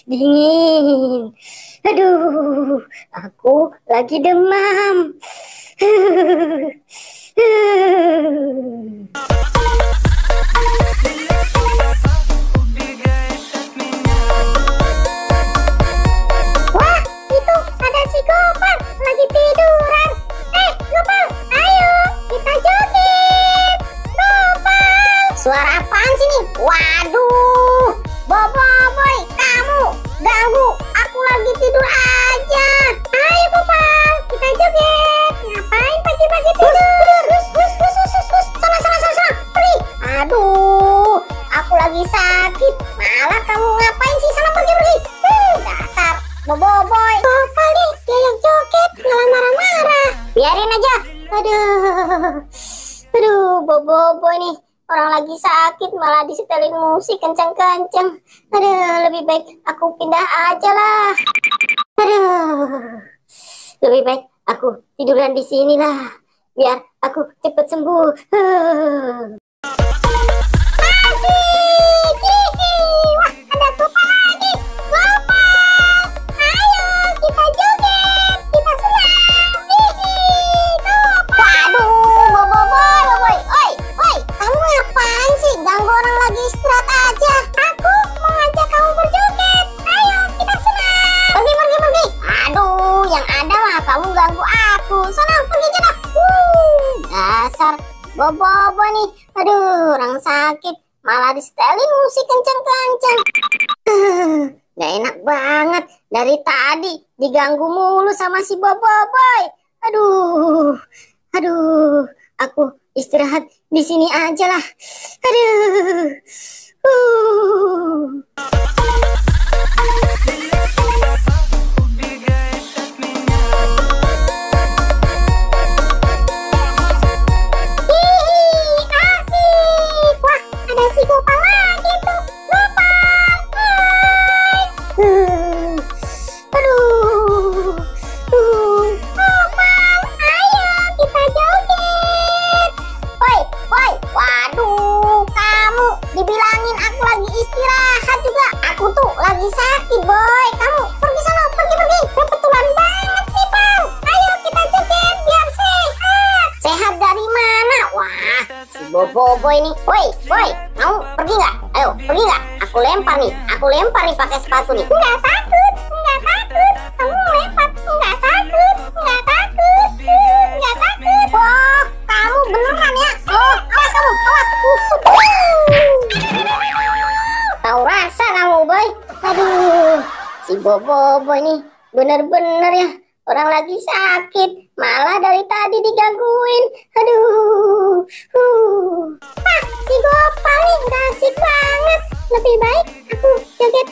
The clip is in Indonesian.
dingin. Aduh, aku lagi demam. Wah, itu ada si Gopal lagi tiduran. Gopal, ayo kita joget. Gopal, suara apaan sih nih? Waduh, Boboiboy, kamu ganggu aku lagi tidur aja. Ayo Gopal, kita joget. Ngapain pagi-pagi tidur? Sana, pergi. Aduh, aku lagi sakit. Malah kamu ngapain sih? Sana pergi. Dasar Boboiboy. Gopal nih, dia yang joget malah marah-marah. Biarin aja. Aduh, Boboiboy nih. Orang lagi sakit malah disetelin musik kencang-kencang. Aduh, lebih baik aku pindah aja lah. Aduh, lebih baik aku tiduran di sini lah, biar aku cepet sembuh. Asik, wah ada Gopal lagi. Gopal, ayo kita joget, kita senang. Waduh, Boboiboy, oi, kamu ngapain sih ganggu orang lagi istirahat aja? Aku mau ngajak kamu berjoget. Ayo kita senang. Pergi. Aduh, yang ada lah kamu ganggu aku. Sana pergi aja dah. Dasar Boboiboy nih. Aduh, orang sakit malah disetelin musik kencang-kencang. Gak enak banget. Dari tadi diganggu mulu sama si Boboiboy. Aduh, aku istirahat di sini aja lah. Aduh. Asik. Wah, ada si Gopal lagi tuh. Gopal. Aduh. Gopal, ayo kita joget. Woi. Waduh, kamu dibilangin aku lagi istirahat juga. Aku tuh lagi sakit, boy. Kamu pergi sana, pergi. Kebetulan banget nih, Bang. Ayo kita joget biar sehat. Sehat dari mana? Wah, si Boboiboy nih. Woi, mau pergi nggak? Ayo, pergi nggak? Aku lempar nih pakai sepatu nih. Nggak takut. Kamu lempar, nggak takut. Wah, kamu beneran ya? Oh, awas kamu. Tahu rasa kamu, boy. Aduh, si Boboiboy nih bener-bener ya. Orang lagi sakit, malah dari tadi digangguin. Aduh. Si Gopal nih gak asik banget. Lebih baik aku joget